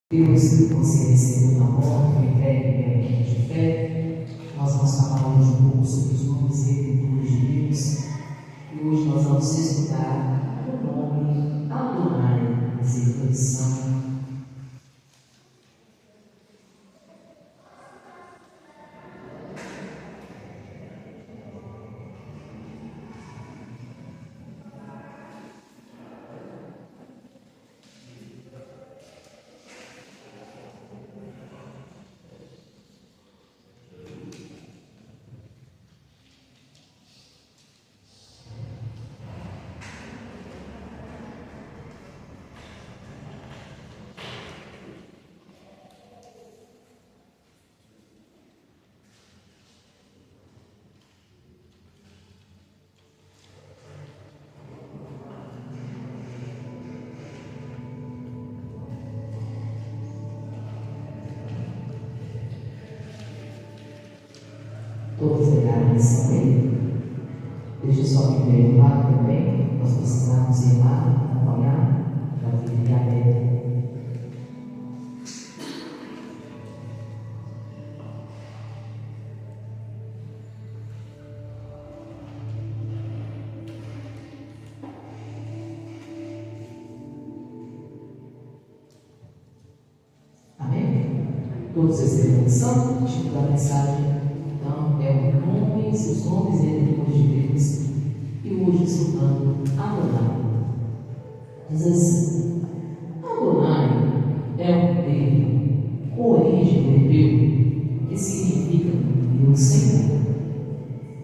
Deus, você recebeu na morte, entregue pela de fé. Nós vamos falar hoje um pouco sobre os nomes redentores de Deus. E hoje nós vamos estudar o nome Adonai, misericórdia. Todos pegaram a lição dele. Deixa só que veio do lado também. Nós precisamos ir lá, acompanhar, para vir aberto. Amém? Todos receberam a lição? Tipo da mensagem. Então, os nomes redentores de Deus. E hoje estudando Adonai. Diz assim: Adonai é um termo com origem hebreu que significa Deus Senhor.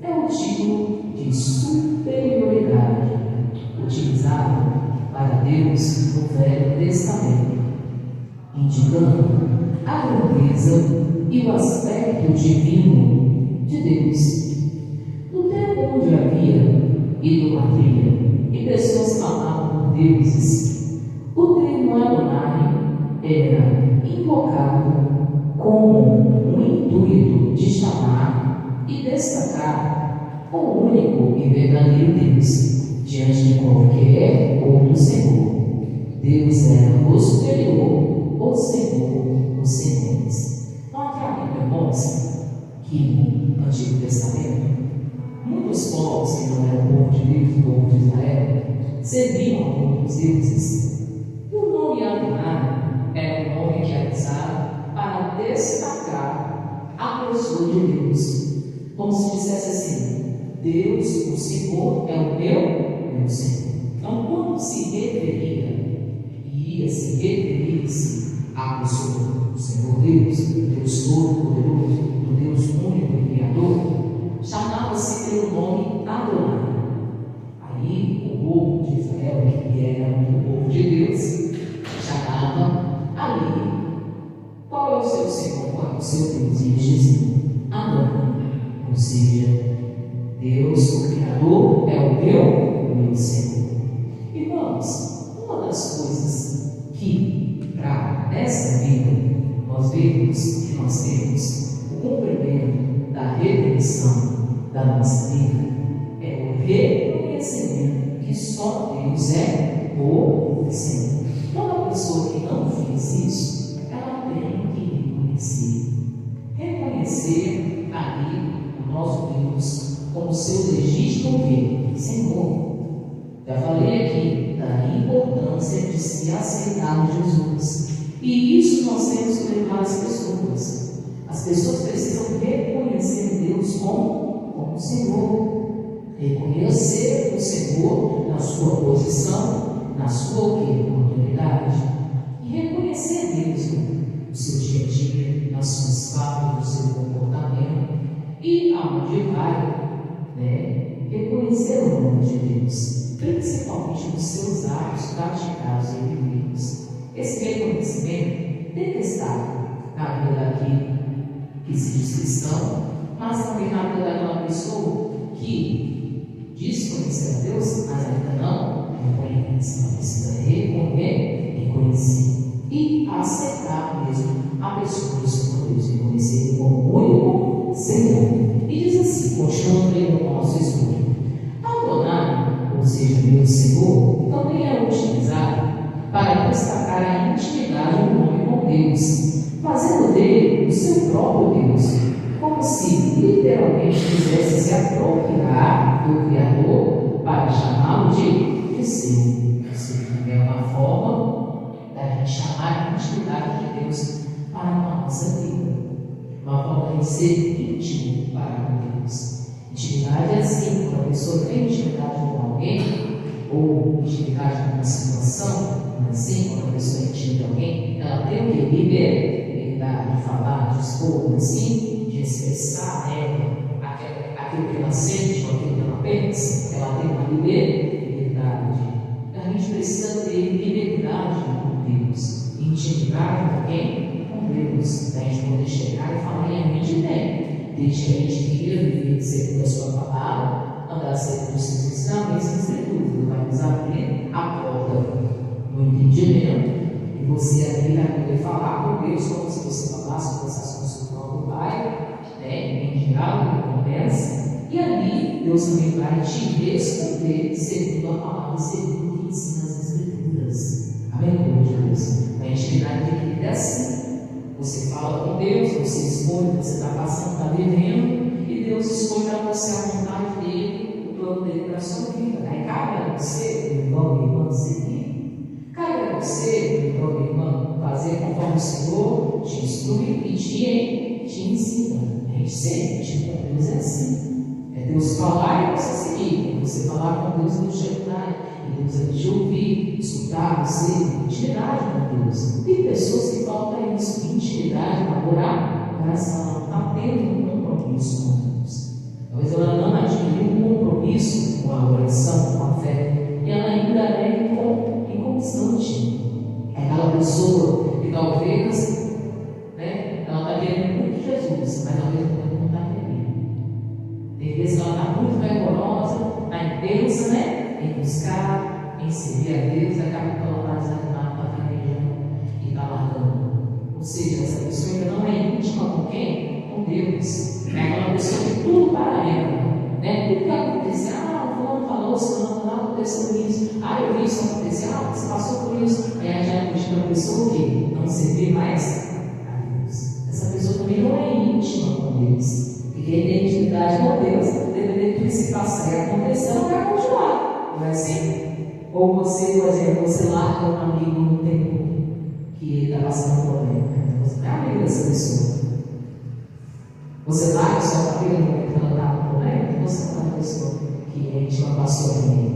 É um título de superioridade utilizado para Deus no Velho Testamento, indicando a grandeza e o aspecto divino de Deus. No tempo onde havia idolatria e pessoas falavam por deuses, o termo Adonai era invocado com o intuito de chamar e destacar o único e verdadeiro Deus diante de qualquer outro Senhor. Deus era o superior, o Senhor, os senhores. Note aqui, irmãos, que no Antigo Testamento, muitos povos que não eram o povo de Deus, o povo de Israel, serviam a outros deuses. E o nome Adonai era um nome que era usado para destacar a pessoa de Deus. Como se dissesse assim: Deus, o Senhor, é o meu Senhor. Então, quando se referia, e ia se referir-se à pessoa do Senhor Deus, Deus Todo-Poderoso, do Deus único e Criador, chamava-se pelo nome Adonai. Aí o povo de Israel, que era o povo de Deus, chamava ali qual é o seu Senhor, qual é o seu Deus, e eles diziam Adonai, ou seja, Deus, o Criador, é o meu Senhor. Irmãos, uma das coisas que, para nessa vida, nós vemos que nós temos o cumprimento da redenção da nossa vida é o reconhecimento que só Deus é o Senhor. Toda pessoa que não fez isso, ela tem que reconhecer ali o nosso Deus como seu legítimo Senhor. Já falei aqui da importância de se aceitar Jesus, e isso nós temos que levar as pessoas. As pessoas precisam reconhecer Deus como Senhor, reconhecer o Senhor na sua posição, na sua autoridade, e reconhecer Deus no seu dia a dia, nas suas falas, no seu comportamento, e aonde vai, reconhecer o nome de Deus, principalmente nos seus atos praticados e vividos. Esse reconhecimento deve estar na vida daquele que se diz cristão, mas também na vida daquela pessoa que diz conhecer a Deus, mas ainda não reconhece. Ela precisa reconhecer e aceitar mesmo a pessoa do Senhor Deus, reconhecer Ele como o único Senhor. E diz assim, continuando aí no nosso estudo: Adonai, ou seja, meu Senhor, também é utilizado para destacar a intimidade do homem com Deus, fazendo dele o seu próprio Deus, como se literalmente quisesse se apropriar do Criador para chamá-lo de seu. Isso é uma forma da gente chamar a intimidade de Deus para a nossa vida, uma forma de ser íntimo para com Deus. Intimidade é assim, quando a pessoa tem intimidade com alguém, ou intimidade com uma situação, assim, quando a pessoa é íntima de alguém, ela tem o que? Liberdade de falar, de expor, assim, de expressar aquilo que ela sente, ou aquilo que ela pensa. Ela tem uma liberdade. A gente precisa ter liberdade com Deus, intimidade com quem? Com Deus. A gente poder chegar e falar, e a gente tem, desde que a gente queira viver segundo a sua palavra, andar segundo os seus ensinamentos e escrituras. Ele vai nos abrir a porta no entendimento, e você ali vai poder falar com Deus como se você falasse, conversasse com o seu próprio Pai, em diálogo, em conversa, e ali Deus também vai te responder segundo a palavra, segundo o que ensina as Escrituras. Amém, glória de Deus. A intimidade de vida é assim. Você fala com Deus, você expõe o que você está passando, está vivendo, e Deus expõe para você a vontade dele, o plano dele para a sua vida. Aí cabe a você, meu irmão, minha irmã, seguir. Cabe a você, meu irmão, minha irmã, fazer conforme o Senhor te instrui e te ensina. A gente sente, com Deus é assim. É Deus falar e você seguir. Você falar com Deus, Deus te ajudar. E Deus vai te ouvir, escutar você, intimidade com Deus. Tem pessoas que faltam isso, intimidade, namorar, mas ela não está tendo um compromisso com Deus. Talvez ela não adquiriu um compromisso com a oração, com a fé, e ela ainda é inconstante. É aquela pessoa que talvez, ela está querendo muito Jesus, mas ao mesmo tempo não está querendo. Tem vezes que ela está muito fervorosa, está intensa, em buscar, em servir a Deus, acaba que ela está desanimada, está caminhando e está largando. Ou seja, essa pessoa ainda não é íntima com quem? Com Deus. É aquela pessoa que tudo para ela. Tudo que acontece, o fulano falou, se não aconteceu isso, eu vi isso acontecer, você passou por isso. Aí a gente diz para a pessoa que não servir mais a Deus. Essa pessoa também não é íntima com Deus. Porque quem tem intimidade com Deus, deveria que se passar e acontecer, não vai continuar. Não é assim? Ou você, por exemplo, você larga um amigo no tempo que ele está passando por problema. Você não é amigo dessa pessoa. Você larga sua família no momento que ela está com problema, e você não é uma pessoa que a gente não passou por ele.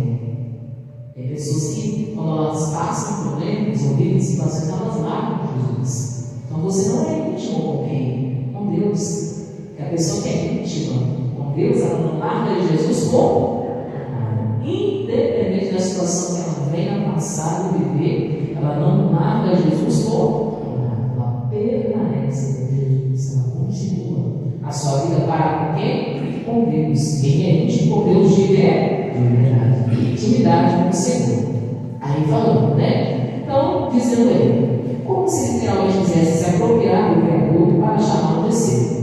Tem pessoas que, quando elas passam problemas ou vivem situações, elas largam Jesus. Então você não é íntimo com quem? Com Deus. Porque a pessoa que é íntima com Deus, ela não larga Jesus como? Independente da situação que ela venha passar e viver, ela não larga Jesus como? Ela permanece com Jesus, ela continua a sua vida para com quem? Com Deus. Quem é íntimo com Deus vive de verdade, intimidade com o Senhor. Aí falando, Então, dizendo ele, como se literalmente quisesse se apropriar do Criador para chamá-lo de seu.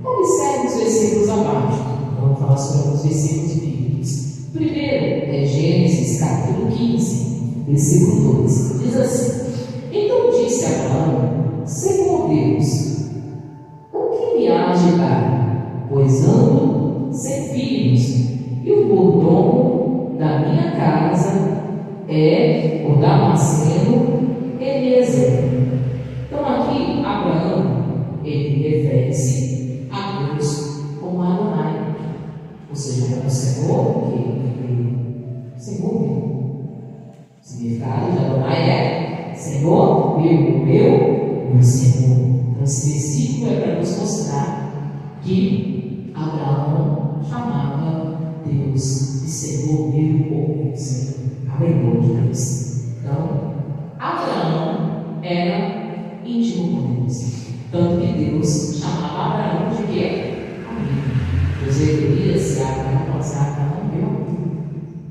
Observe os versículos abaixo. Vamos falar sobre alguns versículos bíblicos. Primeiro é Gênesis capítulo 15, versículo 2. Diz assim: Então disse Abraão: Senhor Deus, o que me há de dar? Pois ando sem filhos, e o mordomo da minha casa é o Damasceno Eliezer. Então aqui Abraão, ele refere-se a Deus como Adonai, ou seja, o Senhor, Senhor meu. O significado de Adonai é Senhor meu Senhor. Então esse versículo é para nos mostrar que Abraão chamava Deus de Senhor meu Senhor. Amém, glória de Deus. Então, Abraão era íntimo com Deus. Tanto que Deus chamava Abraão de quê? Amigo. Deus referia se Abraão, meu amigo.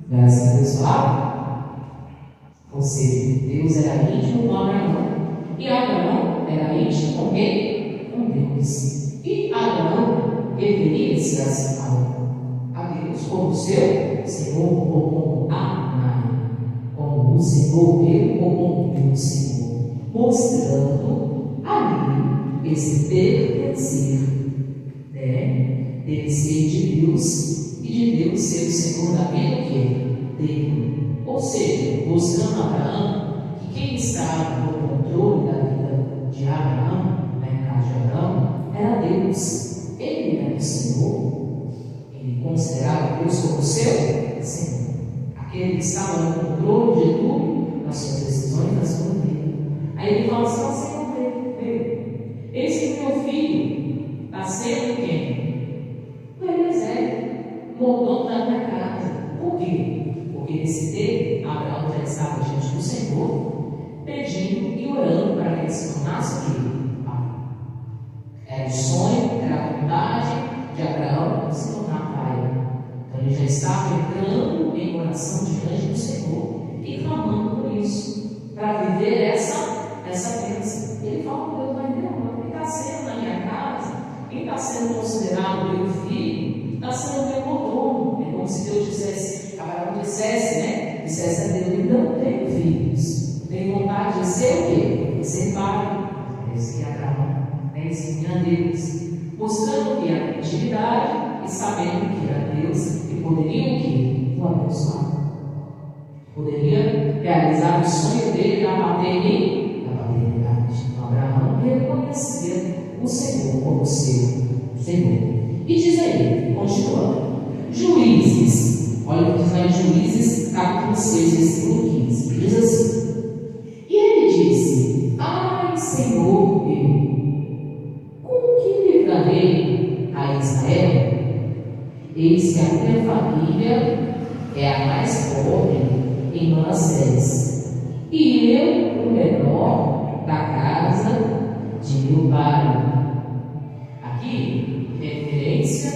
Graças a Deus falava. Ou seja, Deus era íntimo com Abraão. E Abraão era íntimo com quem? Com Deus. E Abraão referia-se assim a Deus como seu Senhor, ou como Adonai, como o Senhor meu, ou como meu Senhor. mostrando ali esse pertencer, né? Dele ser de Deus e de Deus ser o Senhor da vida dele. Ou seja, mostrando a Abraão que quem estava no controle da vida de Abraão, na casa de Abraão, era Deus. Ele era o Senhor. Ele considerava Deus como seu Senhor. Aquele que estava no controle de tudo, das suas decisões, da sua vida. Aí ele fala assim: Senhor, veio. Eis que meu filho está sendo quem? O Eliezer, mordomo da minha casa. Por quê? Porque nesse tempo, Abraão já estava diante do Senhor, pedindo e orando para que ele se tornasse o pai. Era o sonho, era a vontade de Abraão se tornar pai. Então ele já estava entrando em oração diante do Senhor e clamando por isso, para viver essa bênção. Ele fala com Deus: mas não, quem está sendo na minha casa, quem está sendo considerado meu filho, está sendo meu mordomo. É como se Deus dissesse, Abraão dissesse, né? Dissesse a Deus: eu não tenho filhos, tenho vontade de ser o quê? De ser pai. É isso que Abraão, né, ensinou a Deus, mostrando que era intimidade e sabendo que era Deus e poderia o quê? O abençoar. Poderia realizar o sonho dele da paternidade. Então Abraão reconhecia o Senhor como seu Senhor. E diz aí, continuando, Juízes, olha o que diz lá em Juízes, capítulo 6, versículo 15, diz assim: e ele disse: ai, Senhor meu, como que livrarei a Israel? Eis que a minha família é a mais pobre em Manassés, e eu o menor da casa de meu pai. Aqui, referência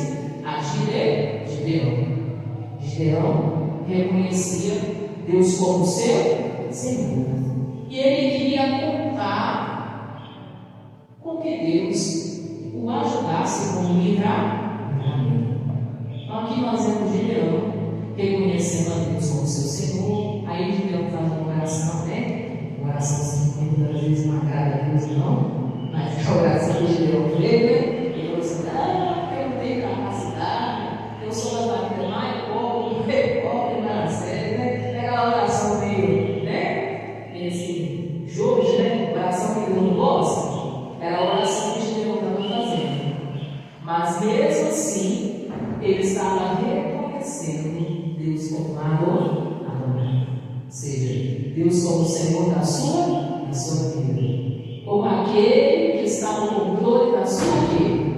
a Gideão. Gideão reconhecia Deus como seu Senhor, e ele queria contar com que Deus o ajudasse com o livramento. Então aqui nós vemos Gideão reconhecendo a Deus como seu Senhor. Aí Gideão faz uma oração, né? Uma oração assim, muitas vezes não agrada a Deus, não, mas a oração que Gideão fez, né? Ele falou assim: eu não tenho capacidade, eu sou da família mais pobre, Manassés, né? É aquela oração meio, né? Esse jogo, né? Oração que ele não gosta, era a oração que Gideão estava fazendo. Mas mesmo assim, ele estava reconhecendo Deus como adonai, ou seja, Deus como Senhor da sua vida, como aquele que está no controle da sua vida.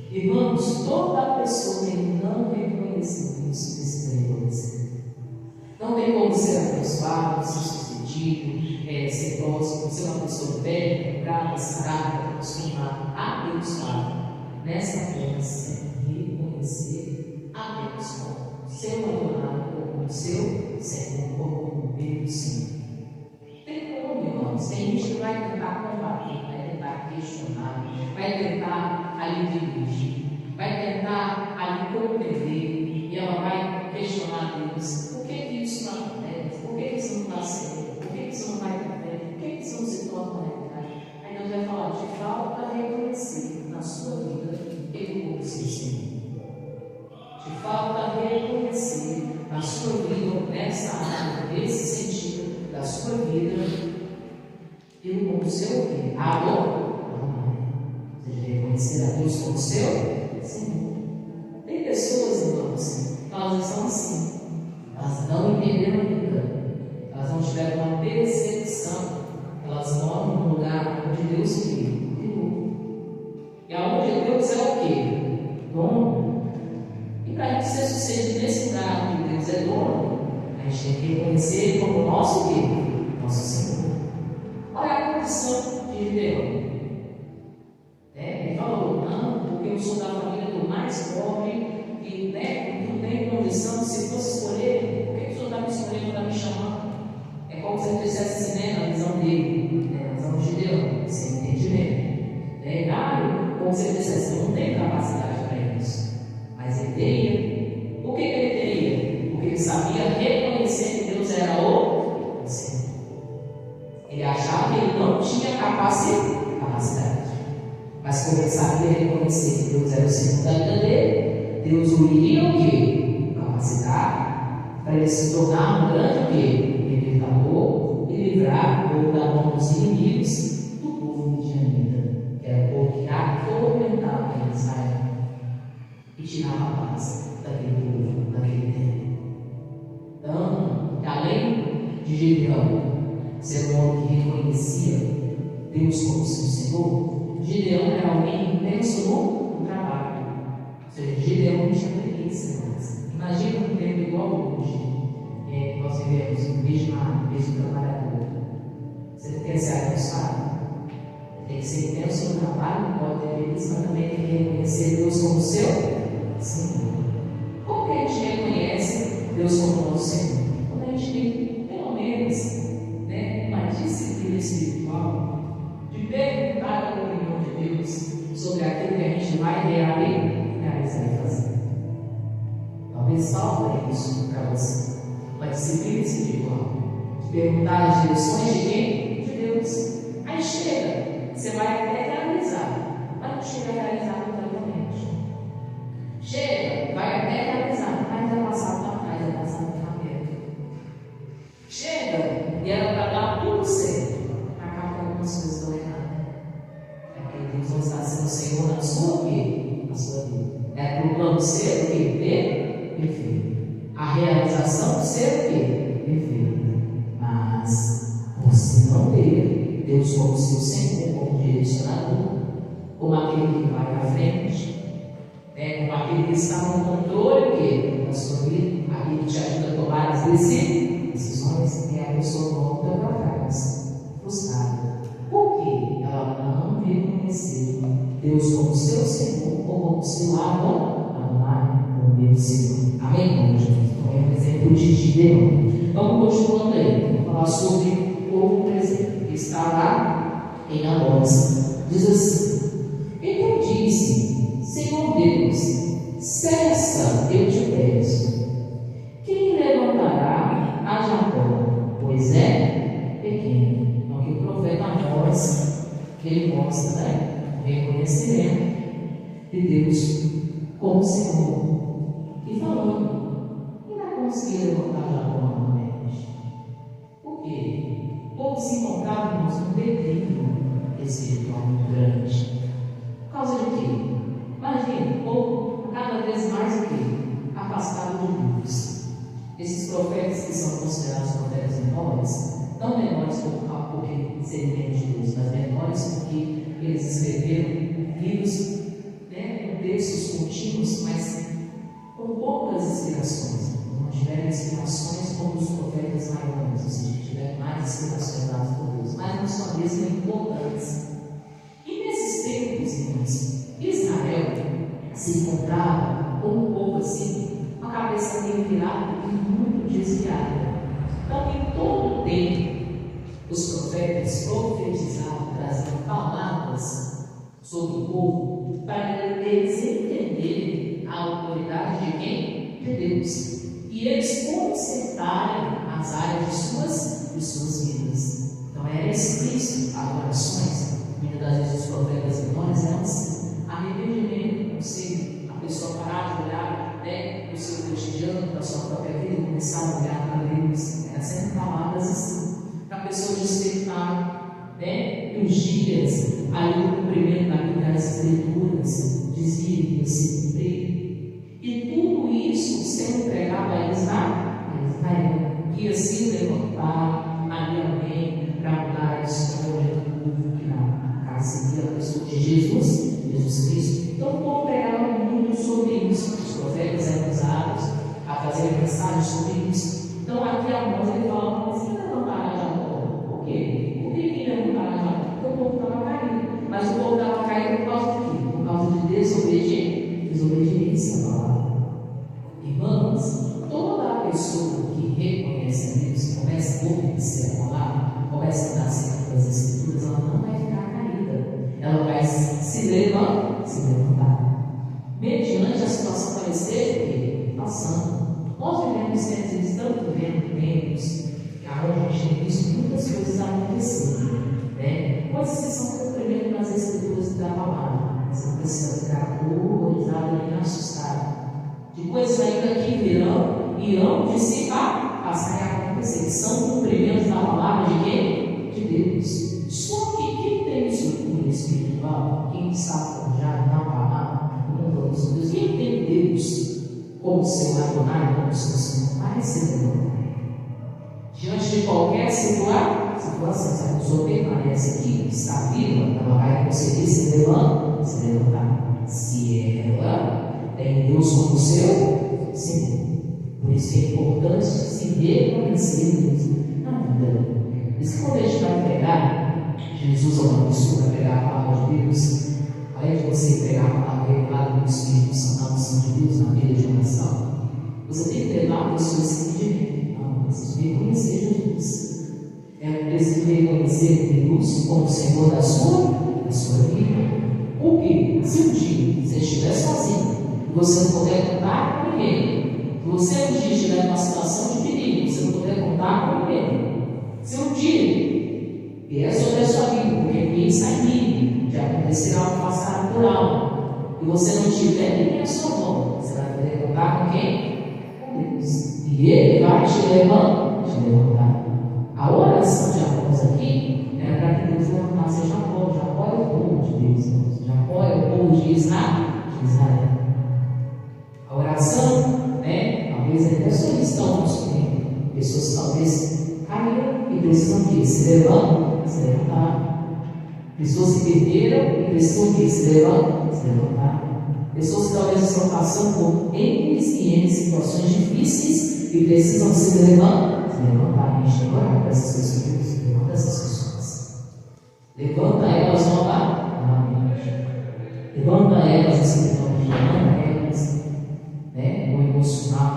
Irmãos, toda pessoa que não reconhece Deus precisa reconhecer. Não tem como ser abençoado, ser sucedido, ser próximo, ser uma pessoa bem, brava, sarada, acostumada, abençoada. Nessa terra, sem reconhecer a Deus como seu adorado, como seu Senhor, como meu Senhor. Tem como, irmãos? Tem gente que vai tentar combater, vai tentar questionar, vai tentar ali dirigir, vai tentar ali compreender, e ela vai questionar Deus: por que isso não acontece? Por que isso não está certo? Por que isso não vai para frente? Por que isso não se torna realidade? Aí Deus vai falar: te falta reconhecer na sua vida Ele como seu Senhor. Te falta reconhecer na sua vida, nessa área, nesse sentido da sua vida, Ele como seu adoro. Ou seja, reconhecer a Deus como seu Senhor. Tem pessoas, irmãos, que elas estão assim, elas não entenderam ainda, elas não tiveram uma percepção, elas moram num lugar onde Deus criou. E aonde Deus é o quê? Dono. E para a gente ser sucedido nesse lugar onde Deus é dono, a gente tem que reconhecer Ele como nosso quê? Nosso Senhor. Olha a condição de Gideão. Ele falou: não, porque eu sou da família do mais pobre e não tenho condição, se fosse escolher, por que o Senhor está me escolhendo, está me chamando? É como se ele dissesse assim, né, na visão dele, na visão de Gideão, sem entendimento. Como se ele dissesse: eu não tenho capacidade para isso. Mas ele teria. Por que ele teria? Porque ele sabia reconhecer que Deus era o Senhor. Ele achava capacidade. Mas como ele sabia reconhecer que Deus era o Senhor da vida dele, Deus o iria o quê? Capacitar para ele se tornar um grande o quê? Libertador e livrar o povo da mão dos inimigos do povo midianita, que era o povo que atormentava Israel e tirava a paz daquele povo, daquele tempo. Então, além de Gideão ser um homem que reconhecia Deus como seu Senhor, Gideão era alguém que pensou no trabalho. Ou seja, Gideão não tinha preguiça. Imagina um tempo igual hoje, que nós vivemos um mesmo trabalhador. Você não quer ser abençoado? Tem que ser intenso no trabalho, pode ter preguiça, mas também tem que reconhecer Deus como seu Senhor. Como que a gente reconhece Deus como nosso Senhor? Quando a gente tem, pelo menos, uma disciplina espiritual de perguntar a opinião de Deus sobre aquilo que a gente vai realizar e fazer. Talvez falta isso para você, uma disciplina espiritual, de perguntar as direções de quem? De Deus. Aí chega, você vai até realizar, mas não chega a realizar completamente. Chega, vai até realizar, mas vai passar para trás, vai passar para perto. Chega, e era para dar tudo certo, acaba com algumas coisas estão erradas. É porque Deus não está sendo o Senhor na sua vida. É para o plano ser o quê? Perfeito. A realização ser o quê? Perfeita. Mas você não ter Deus como seu Senhor, como direcionador, como aquele que vai à frente, como aquele que está no controle da sua vida, aquele que te ajuda a tomar as decisões, é a pessoa volta para trás, frustrada. Por quê? Ela não reconheceu Deus como seu Senhor ou como seu Adonai, o meu Senhor. Amém, irmãos? Então, é um exemplo de Gideão. Vamos continuando aí. Vamos falar sobre outro exemplo que está lá em Amós. Diz assim: então disse, Senhor Deus, cessa, eu te peço. Quem levantará a Jacó? Pois é pequeno. Então, aqui o profeta Amós, ele mostra, o reconhecimento de Deus como Senhor. E falando, quem vai conseguir levantar Jacó novamente? Por quê? O povo se encontrava num declínio espiritual muito grande. Por causa de quê? Imagina, o povo cada vez mais o quê? Afastado de Deus. Esses profetas que são considerados profetas menores, não menores porque seriam de Deus, mas menores porque eles escreveram livros, com textos contínuos, mas com poucas inspirações. Não tiveram inspirações como os profetas maiores, ou seja, tiveram mais inspirações dadas por Deus, mas não são mesmo importantes. E nesses tempos, irmãos, Israel se encontrava com um povo assim, com a cabeça meio virada e muito desviada. Então, em todo o tempo, os profetas profetizavam, trazendo palavras sobre o povo, para eles entenderem a autoridade de quem? De Deus. E eles consertarem as áreas de suas vidas. Então, era explícito as orações. Muitas das vezes os profetas menores eram assim: arrependimento, ou seja, a pessoa parar de olhar para o seu cotidiano, para a sua própria vida, e começar a olhar para Deus. Eram sempre palavras assim, para a pessoa despertar os dias ali no cumprimento das escrituras, dizia que se cumprir. E tudo isso sendo pregado a Israel, que assim levantar ali alguém para mudar a história do povo que na casa seria a pessoa de Jesus Cristo. Então o povo pregava muito sobre isso. Os profetas eram usados a fazer mensagens sobre isso. Então aqui Amós ele fala: mas quem levantará Jacó? Por quê? Por que quem levantará Jacó? Porque o povo estava caído. Mas o povo estava caído por causa de quê? Por causa de desobediência à palavra. Irmãos, toda pessoa que reconhece a Deus, começa a obedecer a palavra, começa a dar certo das escrituras, ela não vai ficar caída. Ela vai se levantar. Mediante a situação parecer passando. Nós vivemos tempos, estamos vivendo tempos onde a gente tem visto muitas coisas acontecendo. coisas que são compreendendo nas escrituras da palavra. Você não precisa ficar horrorizado nem assustado. De coisas ainda que virão e hão de se passar e acontecer. São cumprimentos da palavra de quem? De Deus. Só que quem tem isso no espiritual, quem está forjado na palavra, no mundo dos Deus, quem tem Deus como seu Adonai, como seu Senhor, vai se levantar. Diante de qualquer situação, se a pessoa permanece aqui, está viva, ela vai conseguir se levantar. Se ela tem Deus como seu Senhor. Por isso que é importante se reconhecer Deus na vida. Por isso que quando a gente vai pregar, Jesus é uma pessoa para pregar a palavra de Deus. Além de você pregar a palavra revelada do Espírito Santo, na unção de Deus, na vida de oração, você tem que levar pessoas seguidamente. Não, você tem que reconhecer Jesus. É preciso reconhecer Deus como Senhor da sua vida. Por quê? Se um dia você estiver sozinho, você não puder contar com ninguém, se você um dia estiver numa situação de perigo, você não puder contar com ninguém, se um dia vier sobre a sua vida, porque ninguém está em mim, de acontecer algo passar natural, e você não tiver ninguém à sua mão, você vai poder contar com quem? Com Deus. E Ele vai te levantar. A oração de Após aqui era para que Deus levantasse Jacó. Jacó é o povo de Deus. Jacó é o povo de Israel. A oração, talvez até só estamos pessoas que talvez caíram e precisam de se levantar. Pessoas que perderam e precisam de se levantar. Pessoas que talvez estão passando por N situações difíceis e precisam se levantar. A gente tem que orar para essas pessoas. Levanta essas pessoas. Levanta elas novamente. Levanta elas espiritualmente. Levanta elas no emocional.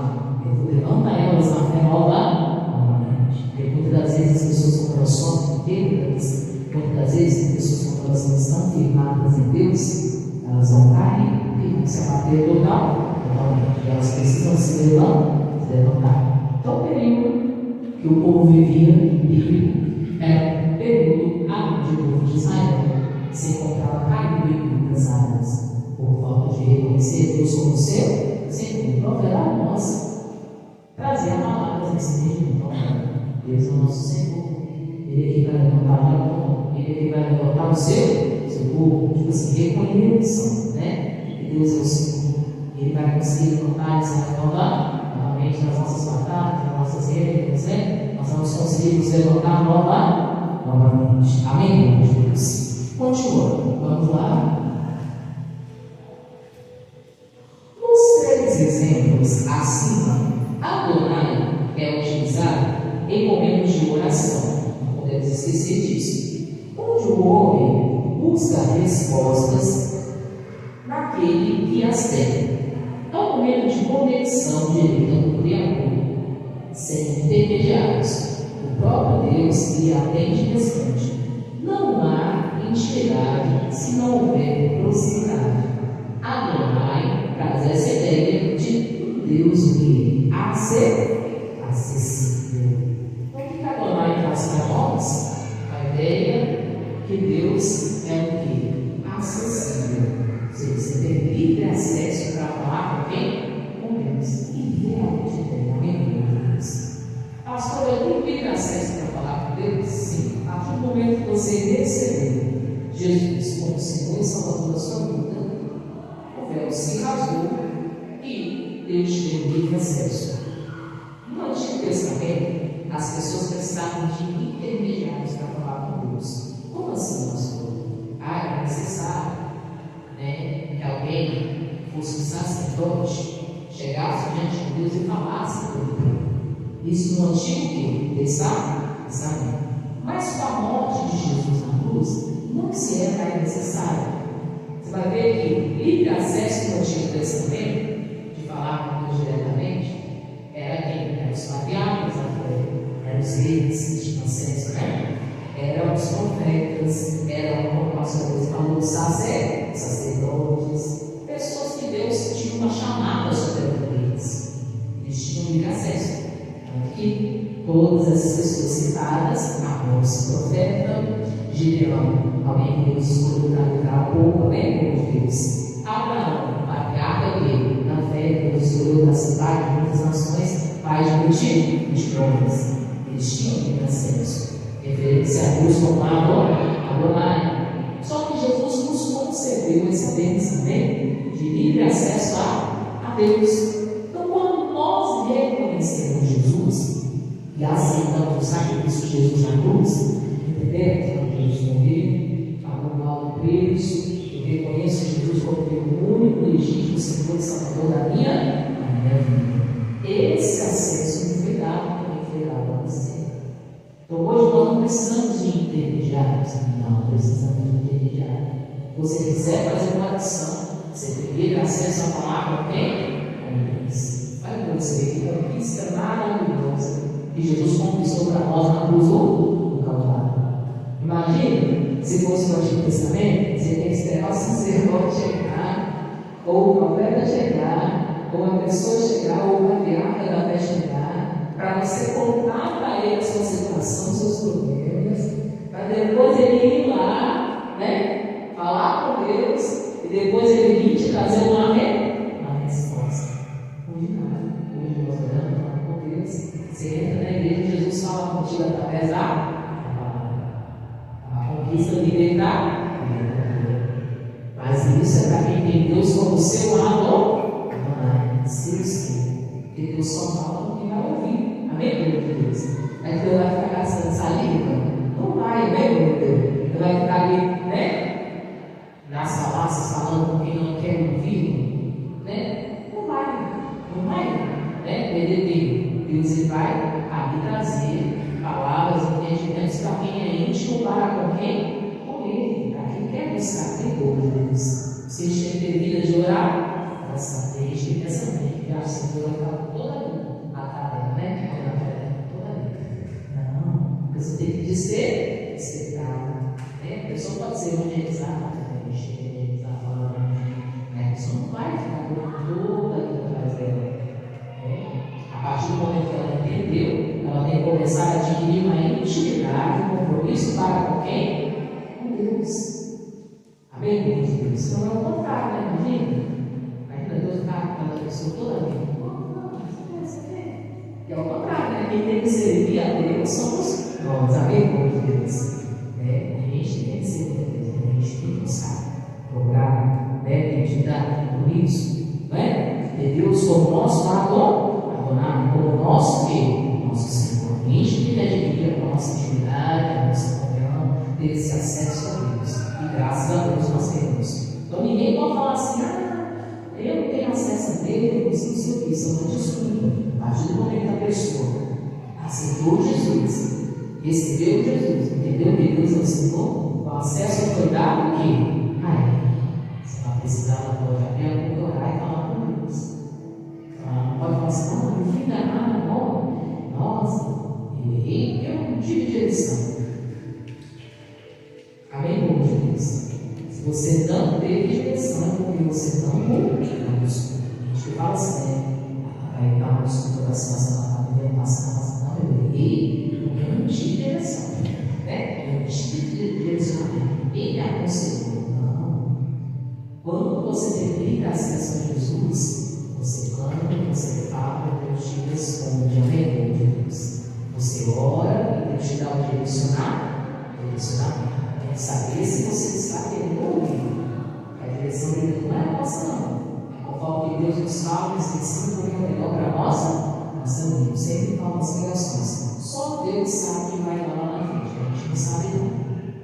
Levanta elas na fé novamente. Porque muitas das vezes as pessoas, quando elas sofrem perdas, muitas das vezes as pessoas, quando elas não estão firmadas em Deus, elas vão cair e vão se abater totalmente. E elas precisam se levantar. Então, o período que o povo vivia era um período onde o povo de Israel se encontrava caído em muitas áreas por falta de reconhecer Deus como seu Senhor. Então, era a nós trazer a palavra nesse dia. Então, Deus é o nosso Senhor. Ele é que vai levantar Jacó. Ele é que vai levantar o seu povo. Tipo assim, reconheçam, que Deus é o Senhor. Ele vai conseguir levantar Israel novamente nas nossas batalhas, nas nossas guerras, nós vamos conseguir nos levantar novamente. Amém, Jesus? Continuando, vamos lá. Nos 3 exemplos acima, Adonai é utilizado em momentos de oração. Não podemos esquecer disso. Onde o homem busca respostas naquele que as tem. É um momento de conexão direta com o Criador, sem intermediários. O próprio Deus lhe atende e responde. Não há intimidade se não houver proximidade. Adonai traz essa ideia de Deus vir a ser acessível. Então, o que Adonai traz para nós? A ideia que Deus é o que? Acessível. Ou seja, você tem livre acesso para falar com quem? Com Deus. E realmente tem com Deus. Pastor, eu tenho livre acesso para falar com Deus? Sim. A partir do momento que você recebeu Jesus como Senhor e Salvador da sua vida, o véu se rasgou e Deus te deu livre acesso. No Antigo Testamento, as pessoas precisavam de intermediários para falar com Deus. Como assim, pastor? Era necessário que alguém fosse um sacerdote, chegasse diante de Deus e falasse com ele. Isso no Antigo Testamento. Mas com a morte de Jesus na cruz, não se é mais necessário. Você vai ver que livre acesso no Antigo Testamento, de falar com Deus diretamente, era quem? Eram os patriarcas da fé, eram os reis que tinham acesso, eram os profetas, eram, como o pastor Deus falou, sacerdotes, pessoas que Deus tinha uma chamada sobre a vida deles. Eles tinham livre acesso. Tanto que todas essas pessoas citadas, Amós, profeta, Gideão, alguém que Deus escolheu para livrar o povo, amém, de Deus. Abraão, patriarca dele, na fé, Deus escolheu para cidade de muitas nações, pai de multidões. Eles tinham acesso, referência a Deus como Adonai. Só que Jesus nos concedeu essa bênção, amém, de livre acesso a Deus. Então, quando nós reconhecemos Jesus e aceitamos o sacrifício de Jesus na cruz, entendemos que Jesus morreu, pagou mal do preço, eu reconheço Jesus como meu único e legítimo Senhor e Salvador da minha vida. Esse acesso me foi dado, também foi dado a você. Então hoje nós não precisamos de intermediários, não precisamos de intermediários. Você quiser fazer uma oração, você primeiro acesso à palavra, quem? Conquista. Olha para você ver que conquista maravilhosa que Jesus conquistou para nós na cruz do Calvário. Imagine, se fosse no Antigo Testamento, você tem que esperar o sacerdote chegar, ou o profeta chegar, ou a pessoa chegar, ou o patriarca da fé chegar, para você contar para ele a sua situação, seus problemas, para depois ele ir lá, né, falar com Deus, e depois ele vir te trazer uma resposta. Hoje nada, hoje nós oramos, falamos com Deus, você entra na igreja, Jesus fala contigo através da conquista de liberdade. Mas isso é para quem tem Deus como seu Adonai, seu Senhor. Porque Deus só fala com quem vai ouvir. Amém, meu Deus? Aí Deus vai ficar gastando saliva? Não vai, amém, meu Deus? Ele vai ficar ali, né? Nas falácias falando com quem não quer ouvir, né? Não vai, né? Perder Deus ele vai ali trazer palavras, entendimentos para quem é íntimo, para com quem? Com ele, para quem quer buscar temor de Deus. Vocês têm ter vida de orar? Nossa, desde pensamento, que a Senhora está toda ali, a tarefa, né? Toda ali. Não, você tem que dizer, respeitar, né? A pessoa pode ser evangelizada, falando, né? A pessoa não vai ficar toda ali atrás dela. A partir do momento que ela entendeu, ela tem que começar a adquirir uma intimidade, um compromisso para com quem? Com Deus. Amém, meu Deus? Então é o contrário, né? Imagina Deus ficar com aquela pessoa toda a vida. Não, você quer? É o contrário, né? Quem tem que servir a Deus somos nós. Amém, meu Deus? A gente tem que servir a Deus, a gente tem que buscar, procurar, identidade, compromisso, não é? Ter Deus como nosso Adonai, como nosso que? Nosso Senhor. A gente tem que adquirir a nossa intimidade, a nossa comunhão, ter esse acesso a Deus. E graças a Deus nós temos. Então ninguém pode falar assim, eu não tenho acesso a Deus, não sei o que, isso é uma desculpa. A partir do momento que a pessoa aceitou Jesus, recebeu Jesus, entendeu que Deus é o Senhor, o acesso foi dado o quê? Você vai precisar da tua janela, orar e falar com Deus. Não pode falar assim, não fui enganado, não. Nossa, eu errei porque eu não tive direção. Amém, povo de Deus? Se você não teve direção, é porque você não ouviu. A gente fala assim, né? Aí dá uma desculpa da situação, não, eu errei porque eu não tive direção. Né? Eu não tive direcionamento. Ninguém me aconselhou. Não. Quando você tem livre acesso a Jesus, você clama, você fala, Deus te responde, amém, de Deus. Você ora e Deus te dá o direcionamento. Tem que saber se você está querendo ouvir. A direção de Deus não é nossa, não. É conforme que Deus nos fala, nos ensina o que é melhor para nossa vida. Sempre fala as ligações. Só Deus sabe que vai lá na frente. A gente não sabe, não.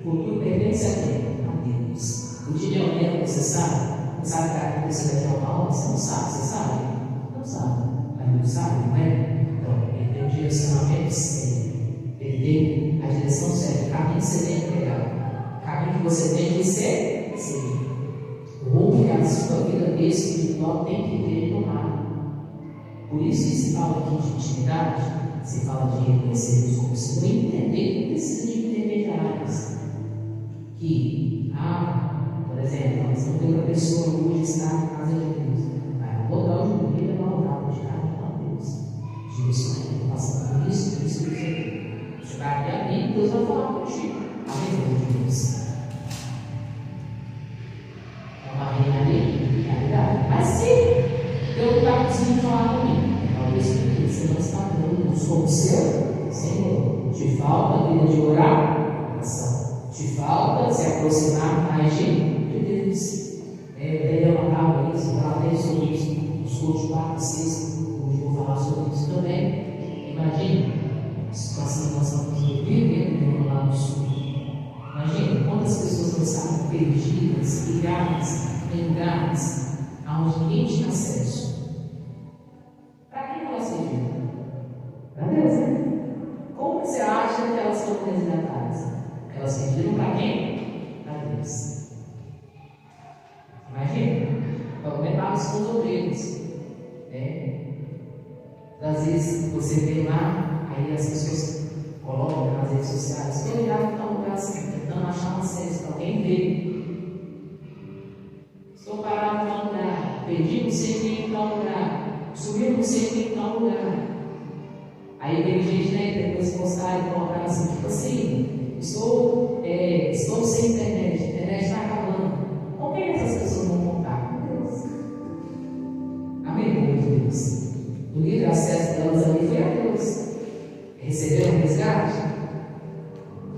O futuro pertence a quem? A Deus. O dia de amanhã, você sabe? Você sabe que vai acontecer daqui a uma hora? Você não sabe, você sabe? Não sabe. Mas Deus sabe, não é? Então, ele tem o direcionamento certo. Ele tem a direção certa. O caminho que você tem que pegar. O caminho que você tem que seguir. O rumo que a sua vida espiritual tem que ter tomado. Por isso que se fala aqui de intimidade, se fala de reconhecer Deus como Senhor e entender que precisa de intermediários. Que, por exemplo, nós não temos uma pessoa hoje está na casa de Deus. Vai botar o joelho e vai orar, vou tirar a Deus. Jesus, eu estou passando por isso. Você vai abrir a Bíblia, Deus vai falar contigo. Amém, meu Deus? É uma realidade. Mas se Deus está conseguindo falar comigo, talvez porque você não está dando um som seu, Senhor, te falta a vida de oração, te falta se aproximar mais de Deus. Ele amarrava isso, falava sobre isso, os cultos 4 e 6, hoje eu vou falar sobre isso também. Imagine a situação que nós estamos vivendo lá no sul. Imagine quantas pessoas não estavam perdidas, ligadas, em lugares aonde ninguém tinha acesso. Para quem elas serviam? Para Deus, né? Como você acha que elas foram resgatadas? Elas serviram para quem? Para Deus. Imagina, comentávamos com os obreiros. Às vezes você vê lá, aí as pessoas colocam nas redes sociais, eu já estou no lugar assim, tentando achar uma série para alguém ver. Estou parado em tal lugar, perdi não sei quem em tal lugar, subiu não sei quem em tal lugar. Aí tem gente, né, depois postar e colocar assim, tipo assim, estou sem internet, a internet está acabando. Com quem essas pessoas vão contar? Com Deus. Amém, povo de Deus? O livre acesso delas ali foi a Deus. Receberam resgate?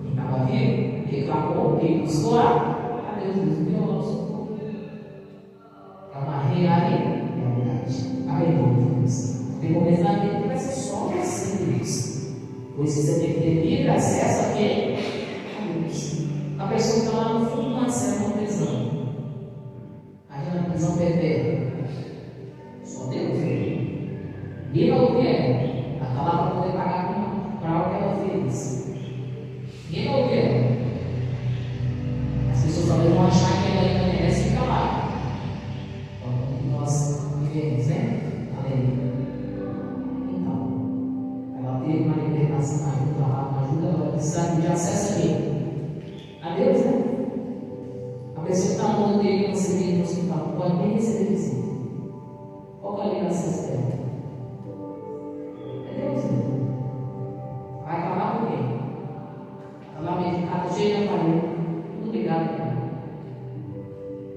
Quem estava vivo, reclamou, quem buscou lá? A Deus nos deu o nosso socorro. É uma realidade. Amém, povo de Deus? Tem momentos na vida que vai ser só você, Deus. Por isso você tem que ter livre acesso a quem? A Deus. A pessoa que está lá no fundo do céu, uma prisão. Imagina a prisão perpétua. Só Deus vê. Ninguém vai ouvir ela. Ela está lá para poder pagar para algo que ela fez. Ninguém vai ouvir ela. As pessoas talvez vão achar que ela ainda merece ficar lá. Então, nós vivemos, né? Aleluia. Então, ela teve uma libertação, uma ajuda, ela precisa de acesso a quem? A Deus, né? A pessoa que está no mundo dele, você vê no hospital, não pode nem receber visita. Qual é a ligação dela? É Deus, né? Vai falar com quem? Está lá medicado, cheio de aparelho, tudo ligado para ele.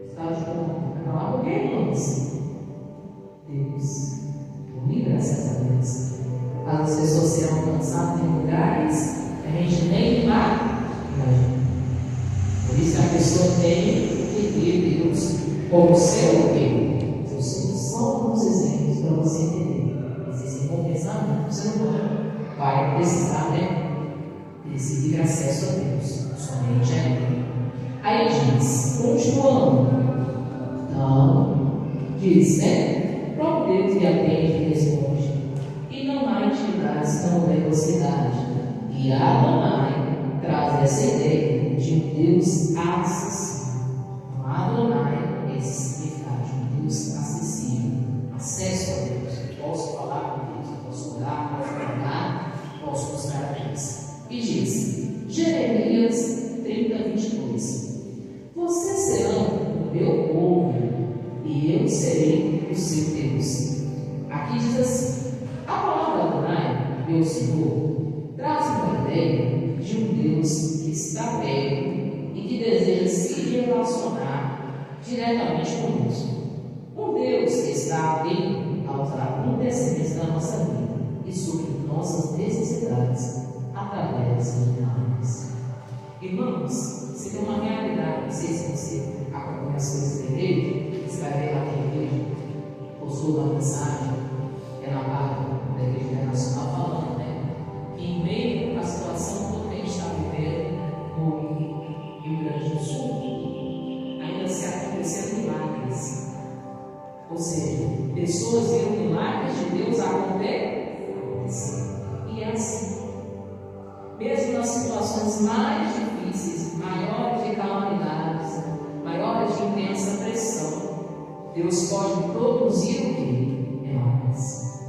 Está de conta. Vai falar com quem, irmãos? Deus. Comigo, graças a Deus. As pessoas serão alcançadas em lugares que a gente nem imagina. Por isso que a pessoa tem que ter Deus como seu Deus. Eu sei só alguns exemplos para você entender. Existem confessando, você não vai precisar, né? Desse livre acesso a Deus. Somente a Ele. Aí diz, continuando. Então, diz, né? O próprio Deus lhe atende e responde. E não há intimidades tão velocidade. E Adonai traz essa ideia de um Deus acessível. Adonai é esse significado de um Deus acessível. Acesso a Deus. Eu posso falar com Deus, eu posso orar, posso pregar, posso buscar a Deus. E diz, Jeremias 30:22. Vocês serão o meu povo e eu serei o seu Deus. Aqui diz assim, a palavra Adonai, meu Senhor, traz uma ideia de um Deus que está perto e que deseja se relacionar diretamente conosco. Um Deus que está atento aos acontecimentos da nossa vida e sobre nossas necessidades através de milagres. Irmãos, você tem uma realidade, não sei se você acompanha as coisas da igreja, você vai ver lá que a igreja postou uma mensagem, é na página da Igreja Internacional falando, né? Que em meio à situação toda que a gente está vivendo no Rio Grande do Sul, ainda se aconteceram milagres. Ou seja, pessoas viram milagres de Deus acontecer. E é assim. Mesmo nas situações mais difíceis, maiores de calamidades, maiores de intensa pressão, Deus pode produzir o que? Milagres.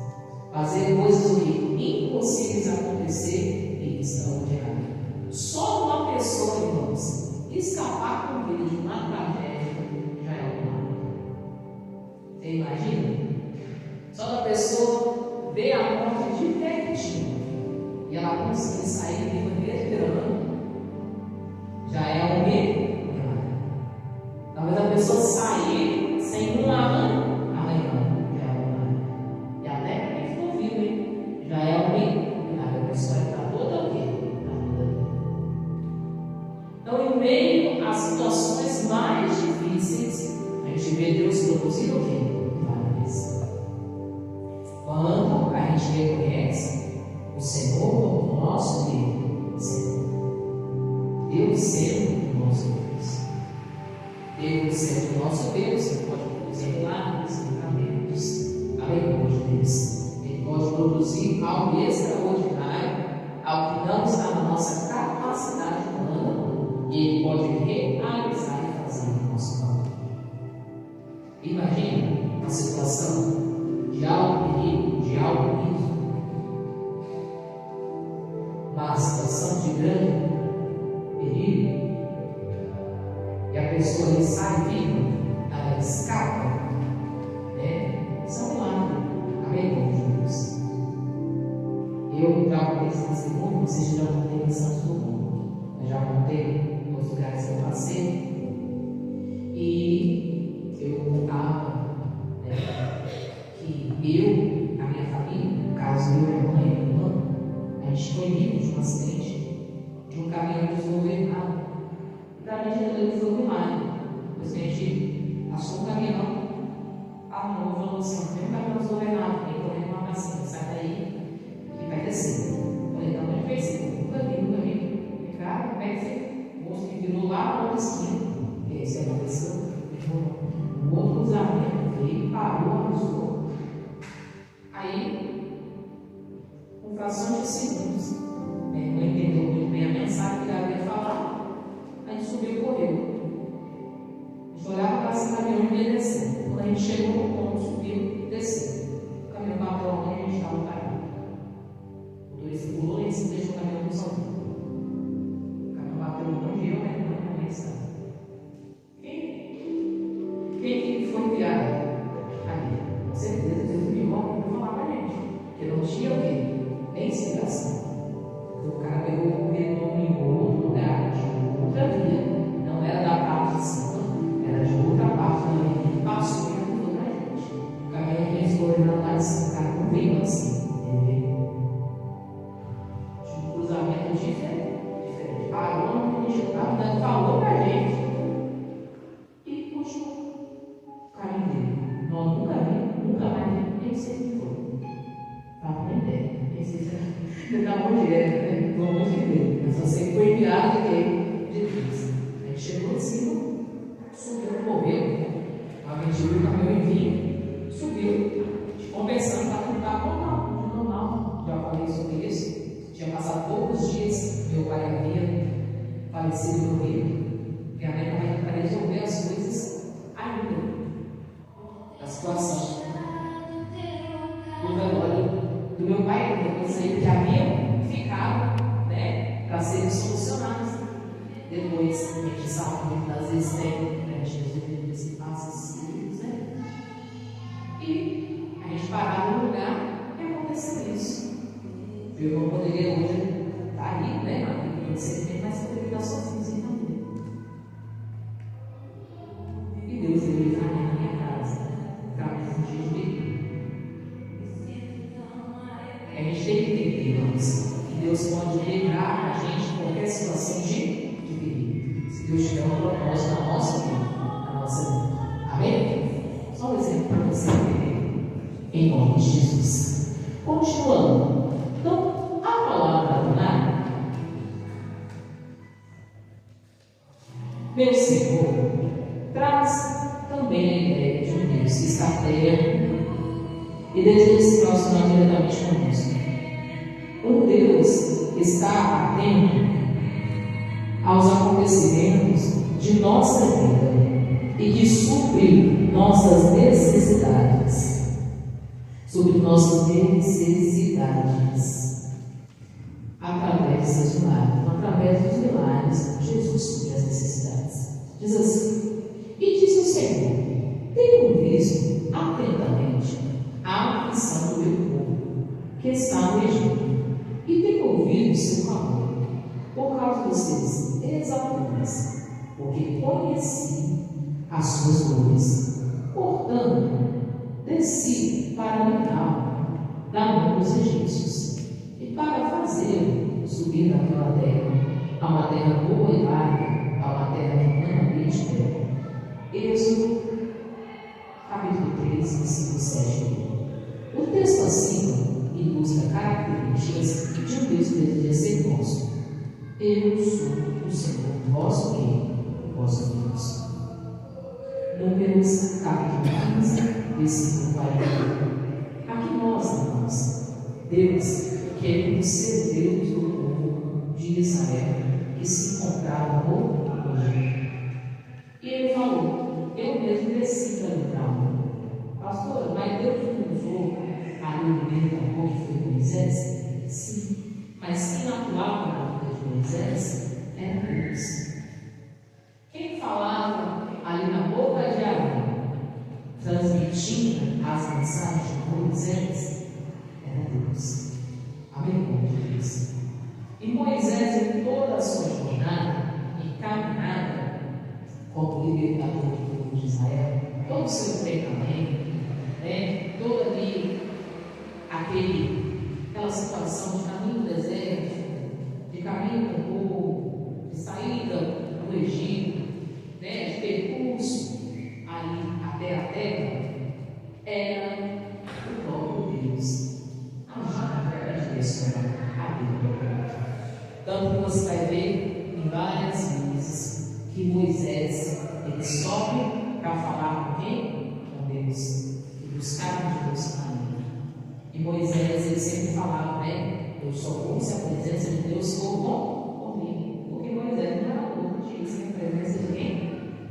Fazer coisas o que? Impossíveis acontecer e extraordinárias. Só uma pessoa, irmãos, escapar com vida de uma tragédia já é um milagre. Você imagina? Só a pessoa vê a morte de pertinho e ela conseguir sair viva respirando. Talvez a pessoa sair sem um arranhão. E até quem ficou vivo, hein? Já é alguém. A pessoa está toda o quê? Então, em meio às situações mais difíceis, a gente vê Deus produzir o quê? Milagres. Quando a gente reconhece o Senhor como nosso Senhor, Deus sendo o nosso Deus, Deus sendo o nosso Deus, Ele pode produzir milagres, livramentos, aleluia de Deus. Ele pode produzir algo extraordinário, algo que não está na nossa capacidade humana, e Ele pode realizar e fazer no nosso nome. Imagine uma situação de alto perigo, de alto risco, uma situação de grande perigo, e a pessoa ele sai viva, ela escapa, né? Isso é um milagre. Amém, Jesus? Eu já contei esse testemunho, vocês já contei em Santos do Mundo, eu já contei nos lugares que eu passei, e eu contava, né, que eu, a minha família, no caso eu, minha mãe e minha irmã, a gente foi vítima de um acidente de um caminhão desgovernado. E para mim, ele foi um milagre. Depois que a gente passou o caminhão, arrumou e falou assim: tem um caminhão desgovernado, tem que correr uma vacina, sai daí e vai descer. Eu falei: não, ele fez isso, nunca vi. E cara, como é que você? O moço que virou lá na outra esquina, e esse aconteceu, no outro cruzamento, veio, parou, avisou. Aí, com frações de segundos, minha irmã entendeu muito bem a mensagem que ela ia falar, a gente subiu e correu. A gente olhava para esse caminhão e ia descendo. Quando a gente chegou no ponto, subiu e desceu. O caminhão bateu onde a gente estava parado. O motorista pulou e se deixou o caminhão no sozinho. O caminhão bateu onde eu, minha irmã e minha mãe estavam. Quem foi criado? Com certeza, Deus me envolve para falar para a gente. Porque não tinha o quê? Nem explicação. O cara pegou o corredor em outro lugar, de outra via. Não era da parte de cima, era de outra parte da via. E passou e ajudou para a gente. O caminhão que eles foram lá de cima, o cara não veio assim. Ele veio de um cruzamento diferente. Parou onde a gente estava, dando valor para a gente. E continuou o caminho dele. Nós nunca mais, nem sei o que foi. Não, nem ideia. Nem sei se era da mulher, né? Vamos ver. Mas só sei que foi enviado de Deus. A gente chegou em cima, subiu, correu. A gente viu o caminhão em vinho, subiu, compensando para tentar normal. Já falei sobre isso. Tinha passado poucos dias, meu pai havia falecido no Rio. Minha mãe estava para resolver as coisas ainda. A situação do velório do meu pai, depois aí que haviam ficado, né, para serem solucionados. Depois a gente sabe que muitas vezes tem, né, Jesus disse: passa esses filhos, né? E a gente parava no lugar e aconteceu isso. Eu não poderia hoje estar aí, né? Mas poderia estar sozinho também. E Deus veio livrar na minha casa, para me fugir de perigo. A gente tem que entender, irmãos, que Deus pode livrar a gente de qualquer situação de perigo. Se Deus tiver um propósito na nossa vida, na nossa vida. Amém? Só um exemplo para você entender. Em nome de Jesus. Continuando. Então, a palavra Adonai, meu Senhor, traz também a ideia de um Deus que está perto e deseja se relacionar diretamente conosco. Um Deus que está atento aos acontecimentos de nossa vida e que supre nossas necessidades. Supre nossas necessidades através dos milagres. Através dos milagres, Jesus supre as necessidades. Diz assim: e diz o Senhor: tenho visto atentamente a aflição do meu povo que está no Egito, e tenho ouvido o seu clamor por causa dos seus exalturas, porque conheci as suas dores. Portanto, desci para Mical, da mão dos egípcios, e para fazê-lo subir daquela terra, a uma terra boa e larga, a uma terra que mana leite e mel. Êxodo, capítulo 3, versículo 7. O texto acima ilustra características de um Deus que deseja ser nosso. Eu sou o Senhor, vosso Rei, vosso Deus. Números, capítulo 15, versículo 41. Aqui mostra, irmãos, Deus querendo ser Deus do povo de Israel que se encontrava no Egito. E ele falou: eu mesmo desci para Mical. Pastor, mas Deus não usou a libertador que foi Moisés? Sim, mas quem atuava na vida de Moisés era Deus. Quem falava ali na boca de Arão, transmitindo as mensagens de Moisés, era Deus. Amém, irmão de Deus? E Moisés, em toda a sua jornada e caminhada como libertador do povo de Israel, todo o seu treinamento, toda ali aquela situação de caminho do deserto, de caminho do povo, de saída do Egito, de percurso ali até a terra, era o próprio Deus agindo através de Deus a Bíblia. Tanto que você vai ver em várias vezes que Moisés ele sobe para falar com quem? Com Deus. E buscar de Deus caminho. E Moisés ele sempre falava, eu só vou se a presença de Deus for comigo. Porque Moisés não era louco, tinha que ser a presença de quem?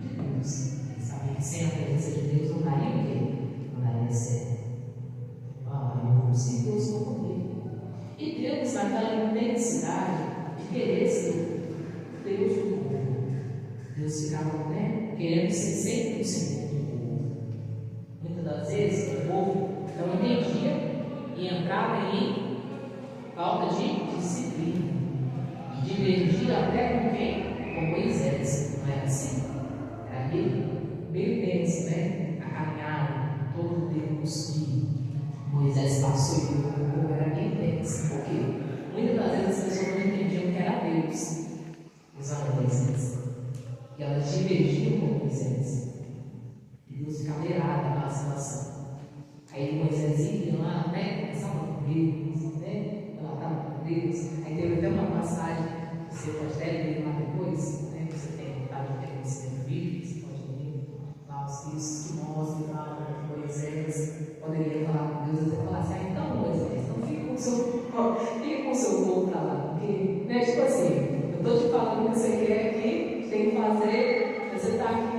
De Deus. Ele sabia que sem a presença de Deus não daria o quê? Não daria certo. Eu vou ser Deus for comigo. E Deus, naquela intensidade de querer ser Deus do povo, Deus ficava querendo ser sempre o Senhor do povo. Muitas das vezes o povo não entendia e entrava em falta de disciplina, divergia até com quem? Com Moisés. Não era assim? Era meio tenso, a caminhada, todo o Deus que Moisés passou e o povo era bem tenso. Por quê? Muitas das vezes as pessoas não entendiam que era Deus usando Moisés. E elas divergiam com Moisés. E Deus ficava irado naquela situação. Aí Moisés ia lá, começava com Deus, ela estava com Deus. Aí teve até uma passagem, você pode até ler lá depois, você tem vontade de ter conhecimento bíblico, você pode ler lá os textos que mostram lá que Moisés poderia falar com Deus, até falar assim, então Moisés, não fica com o seu povo para lá, porque, tipo assim, eu estou te falando o que você quer aqui, tem que fazer, você está aqui,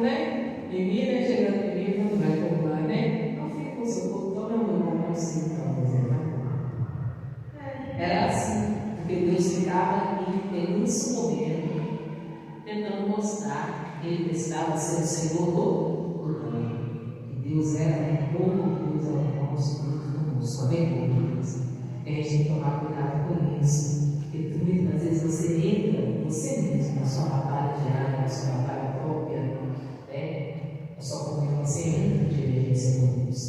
em mim, chegando em mim, não vai comprar, não fica com o seu povo, toma meu nome, não sei então, era assim, porque Deus ficava em nesse momento tentando mostrar que Ele precisava ser o Senhor do mundo. Que Deus era como Deus era nosso, Deus conosco. Amém, Deus? A gente tem que tomar cuidado com isso. Porque muitas vezes você entra, você mesmo, na sua batalha diária, na sua batalha própria, na sua comunhão, você entra de divergência com Deus.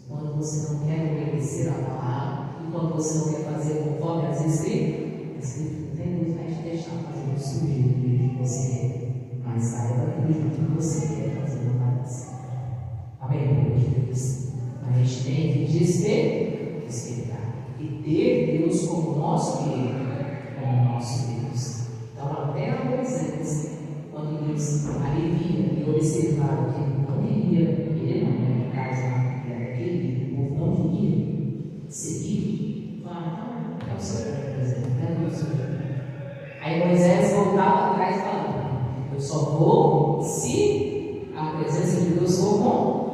Quando você não quer obedecer a palavra, e quando você não quer fazer conforme as Escrituras, Deus vai te deixar fazer o seu jeito que você quer. Mas saiba que o jeito que você quer fazer não vai dar certo. Amém, meu Deus? A gente tem que respeitar e ter Deus como nosso Rei, como nosso Deus. Então, até Moisés, quando Deus alivia e observava que ele não queria, ele não, no caso lá, era aquele, o povo não queria seguir, falava, não, é o Senhor, por exemplo, não é o Senhor. Aí Moisés voltava atrás e falava, eu só vou se a presença de Deus for comigo.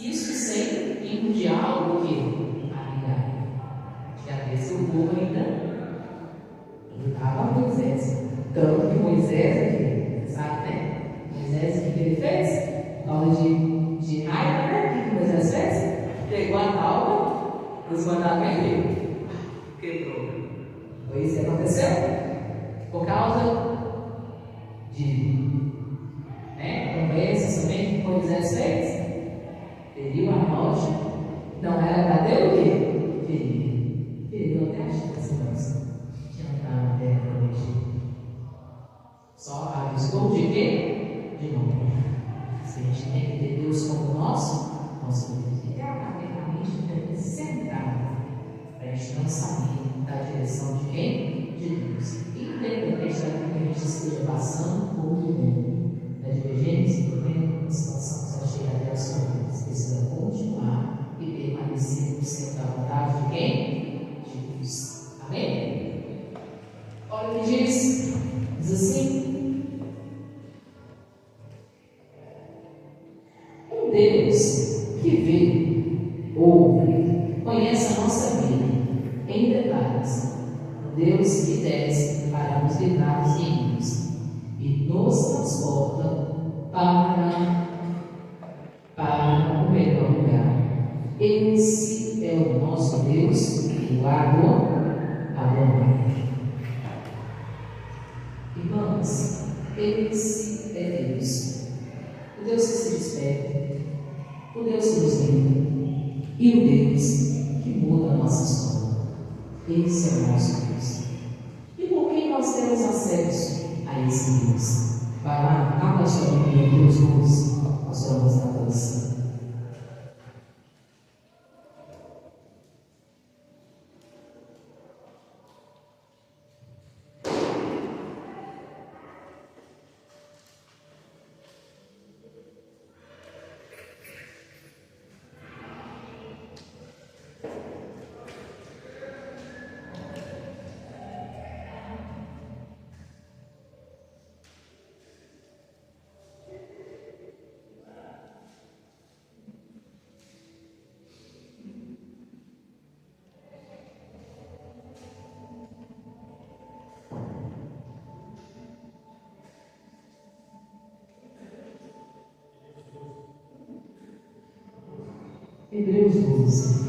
Isso sem um diálogo que às vezes o povo ainda estava Moisés. Tanto que Moisés, sabe, Moisés, o que ele fez? Na hora de raiva, o que Moisés fez? Pegou a tábua, os mandamentos quebrou. Foi isso que aconteceu? Por causa Para ter o quê? Ferido. Eu até achei que essa moça tinha entrado na terra prometida. Só avisou de quê? De novo. Se a gente tem que ter Deus como nosso Deus eternamente centrado para a gente não sair da direção de quem? De Deus. Independente daquilo que a gente esteja passando ou vivendo. Na divergência, vivendo uma situação que já chega até os caminhos. Precisa continuar e permanecer no centro da vontade de quem? De Deus. Amém? Olha o que diz. Diz assim: um Deus que vê, ouve, conhece a nossa vida em detalhes. Um Deus que desce para nos livrar dos inimigos e nos transporta para o melhor lugar. Esse é o nosso Deus, o Adonai. Irmãos, esse é Deus. O Deus que se desperta, o Deus que nos livra e o Deus que muda a nossa história. Esse é o nosso Deus. E por que nós temos acesso a esse Deus? Vai lá, abra a sua Bíblia em Deus 12, nós vamos na tradução. Hebreus 12.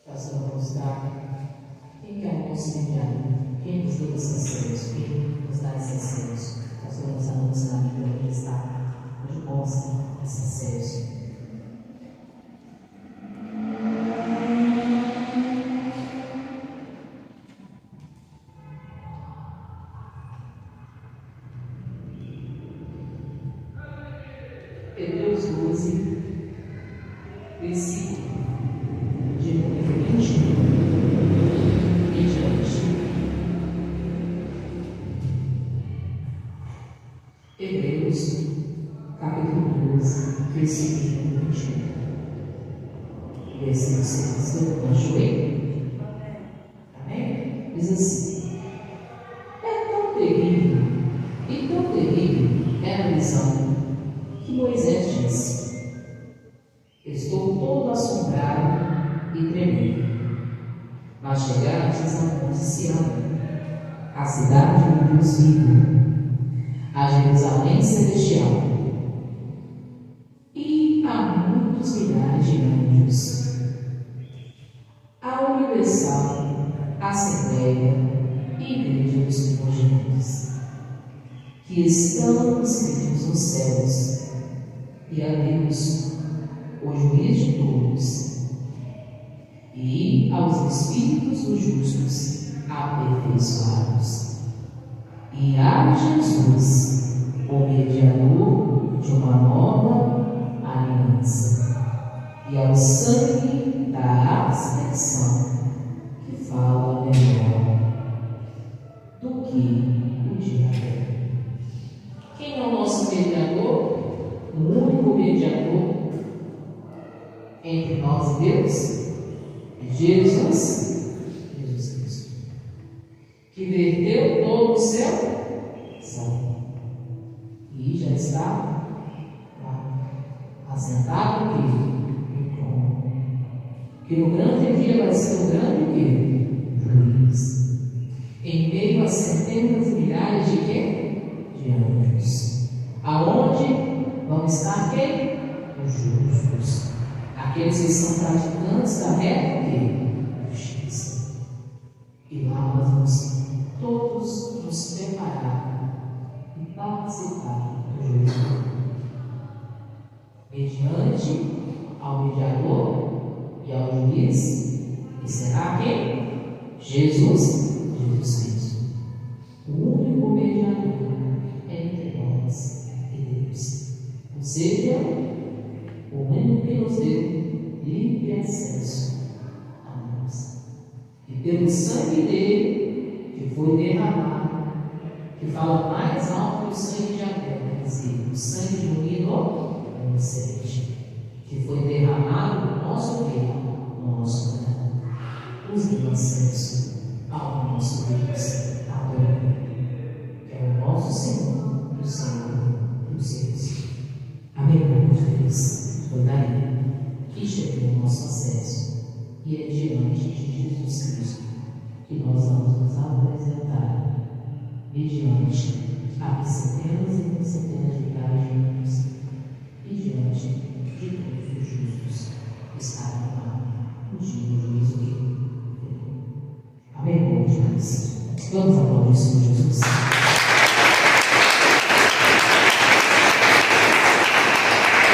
Nós vamos mostrar quem é o nosso mediador, quem nos deu esse acesso, quem nos dá esse acesso. Nós vamos anunciar na Bíblia onde está, onde mostra esse acesso. Hebreus 12, versículo de número 20 e diante. Hebreus, capítulo 12, versículo de número 21. Versículo 6, eu ajoelho. Amém? Diz assim: é tão terrível, e tão terrível é a visão que Moisés disse: estou todo assombrado e tremendo. Mas chegastes a Monte Sião, a cidade do Deus vivo, a Jerusalém celestial, e a muitos milhares de anjos, a universal Assembleia e Igreja dos primogênitos, que estão inscritos nos céus, e a Deus, o juiz de todos, e aos espíritos dos justos aperfeiçoados, e a Jesus, o mediador de uma nova aliança, e ao sangue da aspersão, que fala melhor do que o de Abel. Quem é o nosso mediador? O único mediador entre nós e Deus? Jesus Cristo, que verteu todo o seu sangue e já está assentado aqui no trono, que no grande dia vai ser o grande juiz, em meio a centenas e milhares de quê? De anjos, aonde vão estar quem? Os justos, aqueles que são praticantes da reta justiça. E lá nós vamos todos nos preparar e participar do juízo. mediante ao mediador e ao juiz, que será quem? Jesus Cristo. O único mediador entre nós e Deus. Ou seja, o único que nos deu livre acesso a nós. E pelo sangue dele, que foi derramado, que fala mais alto que o sangue de Abel, quer dizer, o sangue de um ídolo inocente, que foi derramado no nosso reino, no nosso coração, nos deu acesso ao nosso Deus, adorado, que é o nosso Senhor e o Senhor dos céus. Amém, povo de Deus? Foi daí que chegou o nosso acesso, e é diante de Jesus Cristo que nós vamos nos apresentar mediante a centenas e centenas de caminhos e diante de todos os justos que estarão lá no dia do juízo que vem. Amém, povo de Deus? Vamos aplaudir o Senhor Jesus.